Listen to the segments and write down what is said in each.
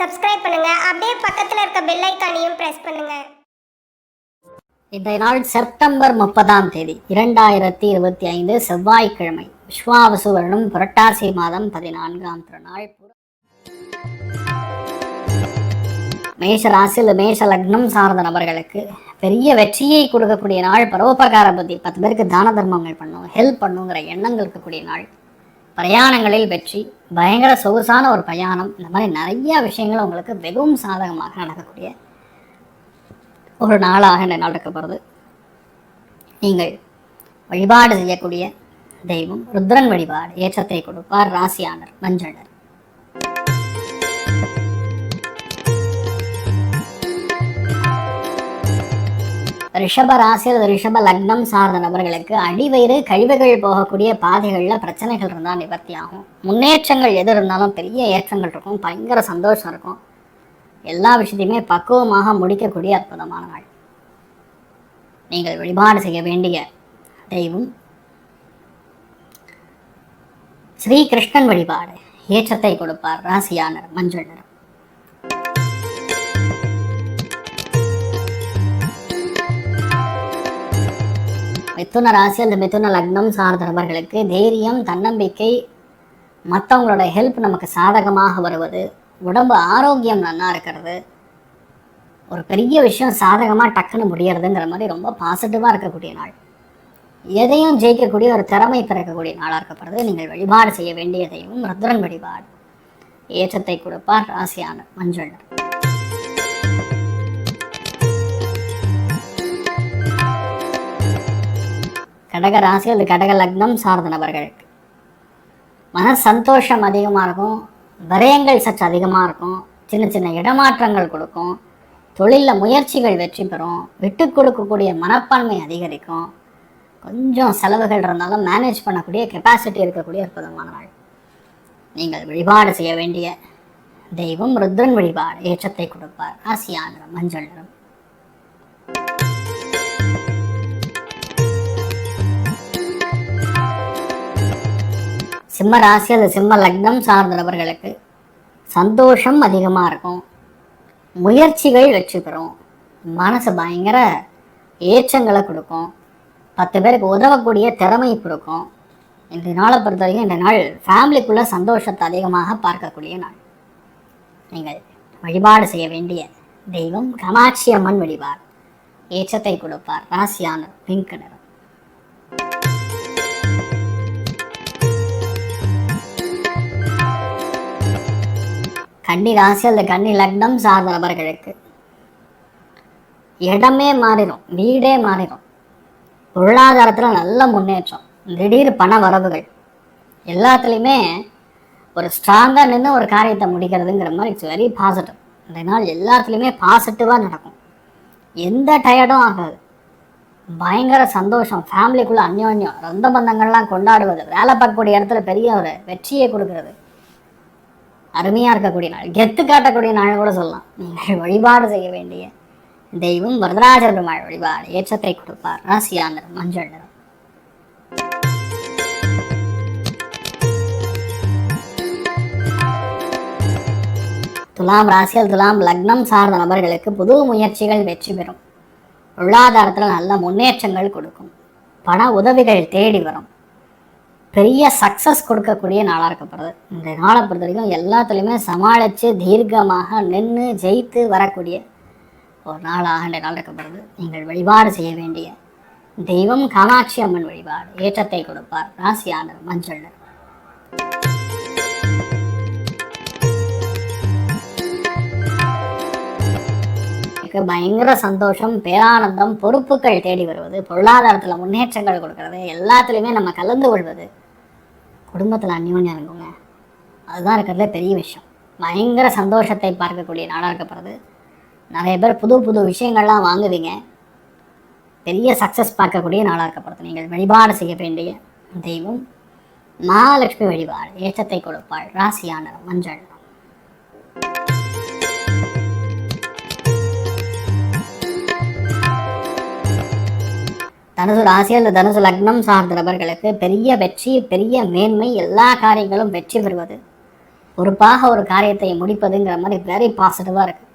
Subscribe பண்ணுங்க. அப்படியே பக்கத்துல இருக்க பெல் ஐகானையும் பிரஸ் பண்ணுங்க. இன்றைய நாள் செப்டம்பர் 30 2025 செவ்வாய்க்கிழமை. விஸ்வாவசு வருடம் புரட்டாசி மாதம் 14ஆம் திருநாள். மேஷ ராசியில் மேஷ லக்னம் சார்ந்த நபர்களுக்கு பெரிய வெற்றியை கொடுக்கக்கூடிய நாள். பரோபகார புத்தி, 10 பேருக்கு தான தர்மங்கள் பண்ணும், ஹெல்ப் பண்ணுங்கிற எண்ணங்கள் இருக்கக்கூடிய நாள். பிரயாணங்களில் வெற்றி, பயங்கர சொகுசான ஒரு பிரயாணம், இந்த மாதிரி நிறைய விஷயங்கள் உங்களுக்கு வெகும் சாதகமாக நடக்கக்கூடிய ஒரு நாளாக இந்த நாள் இருக்கப்படுது. நீங்கள் வழிபாடு செய்யக்கூடிய தெய்வம் ருத்ரன் வழிபாடு ஏற்றத்தை கொடுப்பார். ராசியானர் மஞ்சளர். ரிஷப ராசியில் ரிஷப லக்னம் சார்ந்த நபர்களுக்கு அடிவயிறு கழிவுகள் போகக்கூடிய பாதைகளில் பிரச்சனைகள் இருந்தால் நிவர்த்தி ஆகும். முன்னேற்றங்கள் எது இருந்தாலும் பெரிய ஏற்றங்கள் இருக்கும், பயங்கர சந்தோஷம் இருக்கும். எல்லா விஷயத்தையுமே பக்குவமாக முடிக்கக்கூடிய அற்புதமான நாள். நீங்கள் வழிபாடு செய்ய வேண்டிய தெய்வம் ஸ்ரீ கிருஷ்ணன் வழிபாடு ஏற்றத்தை கொடுப்பார். ராசியானர் மஞ்சள் நிறம். மிதுன ராசி அந்த மிதுன லக்னம் சார்ந்த நபர்களுக்கு தைரியம், தன்னம்பிக்கை, மற்றவங்களோட ஹெல்ப் நமக்கு சாதகமாக வருவது, உடம்பு ஆரோக்கியம் நல்லா இருக்கிறது, ஒரு பெரிய விஷயம் சாதகமாக டக்குன்னு முடியறதுங்கிற மாதிரி ரொம்ப பாசிட்டிவாக இருக்கக்கூடிய நாள். எதையும் ஜெயிக்கக்கூடிய ஒரு திறமை பிறக்கக்கூடிய நாளாக இருக்கப்படுறது. நீங்கள் வழிபாடு செய்ய வேண்டிய தெய்வம் ருத்ரன் வழிபாடு ஏற்றத்தை கொடுப்பார். ராசியானர் மஞ்சள். கடக ராசி அது கடக லக்னம் சார்ந்த நபர்களுக்கு மன சந்தோஷம் அதிகமாக இருக்கும், விரயங்கள் சற்று அதிகமாக இருக்கும், சின்ன சின்ன இடமாற்றங்கள் கொடுக்கும், தொழிலில் முயற்சிகள் வெற்றி பெறும், விட்டு கொடுக்கக்கூடிய மனப்பான்மை அதிகரிக்கும், கொஞ்சம் செலவுகள் இருந்தாலும் மேனேஜ் பண்ணக்கூடிய கெப்பாசிட்டி இருக்கக்கூடிய அற்புதமான நாள். நீங்கள் வழிபாடு செய்ய வேண்டிய தெய்வம் ருத்ரன் வழிபாடு ஏற்றத்தை கொடுப்பார். ராசியானர் மஞ்சள் நிறம். சிம்ம ராசி அது சிம்ம லக்னம் சார்ந்த நபர்களுக்கு சந்தோஷம் அதிகமாக இருக்கும், முயற்சிகள் வெற்றி பெறும், மனசு பயங்கர ஏற்றங்களை கொடுக்கும், 10 பேருக்கு உதவக்கூடிய திறமை கொடுக்கும். இந்த நாளை பொறுத்த வரைக்கும் இந்த நாள் ஃபேமிலிக்குள்ளே சந்தோஷத்தை அதிகமாக பார்க்கக்கூடிய நாள். நீங்கள் வழிபாடு செய்ய வேண்டிய தெய்வம் காமாட்சி அம்மன் வழிபாடு ஏற்றத்தை கொடுப்பார். ராசியானர் பிங்க் நிறம். கன்னி ராசி அந்த கன்னி லக்னம் சார்ந்த நபர்களுக்கு இடமே மாறிடும், வீடே மாறிடும், பொருளாதாரத்தில் நல்ல முன்னேற்றம், திடீர் பண வரவுகள், எல்லாத்துலேயுமே ஒரு ஸ்ட்ராங்காக நின்று ஒரு காரியத்தை முடிக்கிறதுங்கிற மாதிரி இட்ஸ் வெரி பாசிட்டிவ். இந்த நாள் எல்லாத்துலேயுமே பாசிட்டிவாக நடக்கும், எந்த டயர்டும் ஆகாது, பயங்கர சந்தோஷம், ஃபேமிலிக்குள்ளே அந்யோன்யம், சொந்த பந்தங்கள்லாம் கொண்டாடுவது, வேலை பார்க்கக்கூடிய இடத்துல பெரிய ஒரு வெற்றியை கொடுக்கறது, அருமையாக இருக்கக்கூடிய நாள், கெத்து காட்டக்கூடிய நாள் கூட சொல்லலாம். நீங்கள் வழிபாடு செய்ய வேண்டிய தெய்வம் வரதராஜ பெருமாள் வழிபாடு ஏற்றத்தை கொடுப்பார். ராசியானர் மஞ்சள் நிறம். துலாம் ராசியில் துலாம் லக்னம் சார்ந்த நபர்களுக்கு புது முயற்சிகள் வெற்றி பெறும், பொருளாதாரத்தில் நல்ல முன்னேற்றங்கள் கொடுக்கும், பண உதவிகள் தேடி வரும், பெரிய சக்ஸஸ் கொடுக்கக்கூடிய நாளாக இருக்கப்படுறது. இந்த நாளை பொறுத்த வரைக்கும் எல்லாத்துலேயுமே சமாளித்து தீர்க்கமாக நின்று ஜெயித்து வரக்கூடிய ஒரு நாளாக இந்த நாள் இருக்கப்படுறது. நீங்கள் வழிபாடு செய்ய வேண்டிய தெய்வம் காமாட்சி அம்மன் வழிபாடு ஏற்றத்தை கொடுப்பார். ராசியானர் மஞ்சள் நிறம். பயங்கர சந்தோஷம், பேரானந்தம், பொறுப்புகள் தேடி வருவது, பொருளாதாரத்தில் முன்னேற்றங்கள் கொடுக்கறது, எல்லாத்துலேயுமே நம்ம கலந்து கொள்வது, குடும்பத்தில் அந்யோன்யம் இருக்குங்க, அதுதான் இருக்கிறதுல பெரிய விஷயம். பயங்கர சந்தோஷத்தை பார்க்கக்கூடிய நாளாக இருக்கப்படுறது. நிறைய பேர் புது புது விஷயங்கள்லாம் வாங்குவீங்க, பெரிய சக்ஸஸ் பார்க்கக்கூடிய நாளாக இருக்கப்படுறது. நீங்கள் வழிபாடு செய்ய வேண்டிய தெய்வம் மகாலட்சுமி வழிபாடு ஏற்றத்தை கொடுப்பாள். ராசியானர் மஞ்சள். தனுசு ராசி அல்லது தனுசு லக்னம் சார்ந்த நபர்களுக்கு பெரிய வெற்றி, பெரிய மேன்மை, எல்லா காரியங்களும் வெற்றி பெறுவது, பொறுப்பாக ஒரு காரியத்தை முடிப்பதுங்கிற மாதிரி வெரி பாசிட்டிவாக இருக்குது.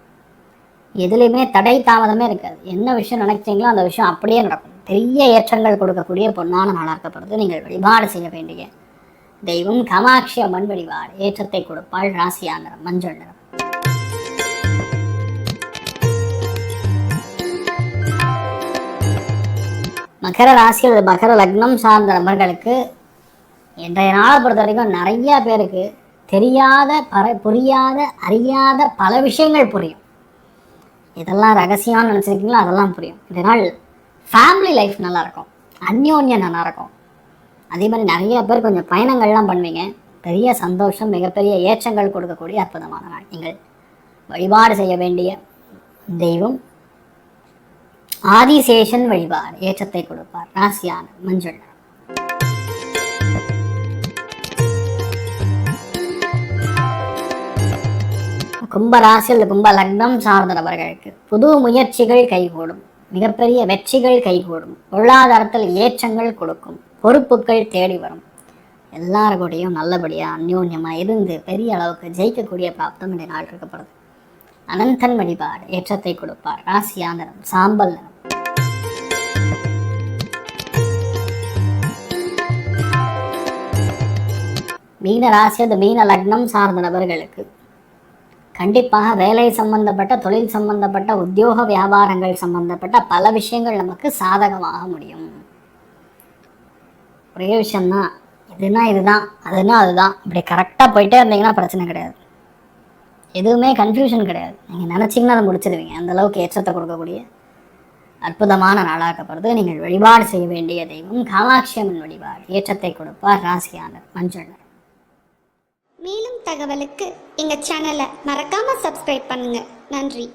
எதுலேயுமே தடை தாமதமே இருக்காது. என்ன விஷயம் நினைக்கிறீங்களோ அந்த விஷயம் அப்படியே நடக்கும். பெரிய ஏற்றங்கள் கொடுக்கக்கூடிய பொன்னான நாளாக இருக்கப்படுது. நீங்கள் வழிபாடு செய்ய வேண்டிய தெய்வம் காமாட்சி அம்மன் வழிபாடு. ஏற்றத்தை கொடுப்பாள். ராசியா நிறம் மஞ்சள் நிறம். மகர ராசி அல்லது மகர லக்னம் சார்ந்த நபர்களுக்கு இன்றைய நாளை பொறுத்த வரைக்கும் நிறைய பேருக்கு தெரியாத புரியாத அறியாத பல விஷயங்கள் புரியும். இதெல்லாம் ரகசியம்னு நினச்சிருக்கீங்களோ அதெல்லாம் புரியும். இந்த நாள் ஃபேமிலி லைஃப் நல்லாயிருக்கும், அந்யோன்யம் நல்லாயிருக்கும். அதே மாதிரி நிறைய பேர் கொஞ்சம் பயணங்கள்லாம் பண்ணுவீங்க. பெரிய சந்தோஷம், மிகப்பெரிய ஏற்றங்கள் கொடுக்கக்கூடிய அற்புதமான நாள். நீங்கள் வழிபாடு செய்ய வேண்டிய தெய்வம் ஆதிசேஷன் வழிபாடு. ஏற்றத்தை கொடுப்பார். ராசியான மஞ்சள். கும்பராசி அல்லது கும்ப லக்னம் சார்ந்த நபர்களுக்கு புது முயற்சிகள் கைகூடும். மிகப்பெரிய வெற்றிகள் கைகூடும். பொருளாதாரத்தில் ஏற்றங்கள் கொடுக்கும். பொறுப்புகள் தேடி வரும். எல்லாருக்கூடையும் நல்லபடியாக அந்யோன்யமாக இருந்து பெரிய அளவுக்கு ஜெயிக்கக்கூடிய பிராப்தம் இந்த நாள் இருக்கப்படுது. அனந்தன் வழிபாடு. ஏற்றத்தை கொடுப்பார். ராசியா நிறம் சாம்பல் நிறம். மீன ராசி அந்த மீன லக்னம் சார்ந்த நபர்களுக்கு கண்டிப்பாக வேலை சம்பந்தப்பட்ட, தொழில் சம்பந்தப்பட்ட, உத்தியோக வியாபாரங்கள் சம்பந்தப்பட்ட பல விஷயங்கள் நமக்கு சாதகமாக முடியும். ஒரே விஷயம்தான், இதுனா இதுதான், அதுனா அதுதான், இப்படி கரெக்டாக போயிட்டே இருந்தீங்கன்னா பிரச்சனை கிடையாது. எதுவுமே கன்ஃபியூஷன் கிடையாது. நீங்கள் நினச்சிங்கன்னா அதை முடிச்சிடுவீங்க. அந்தளவுக்கு ஏற்றத்தை கொடுக்கக்கூடிய அற்புதமான நாளாக்கப்படுது. நீங்கள் வழிபாடு செய்ய வேண்டிய தெய்வம் காமாட்சி அம்மன் வழிபாடு. ஏற்றத்தை கொடுப்பார். ராசியான மஞ்சள். மேலும் தகவலுக்கு எங்கள் சேனலை மறக்காமல் சப்ஸ்கிரைப் பண்ணுங்கள். நன்றி.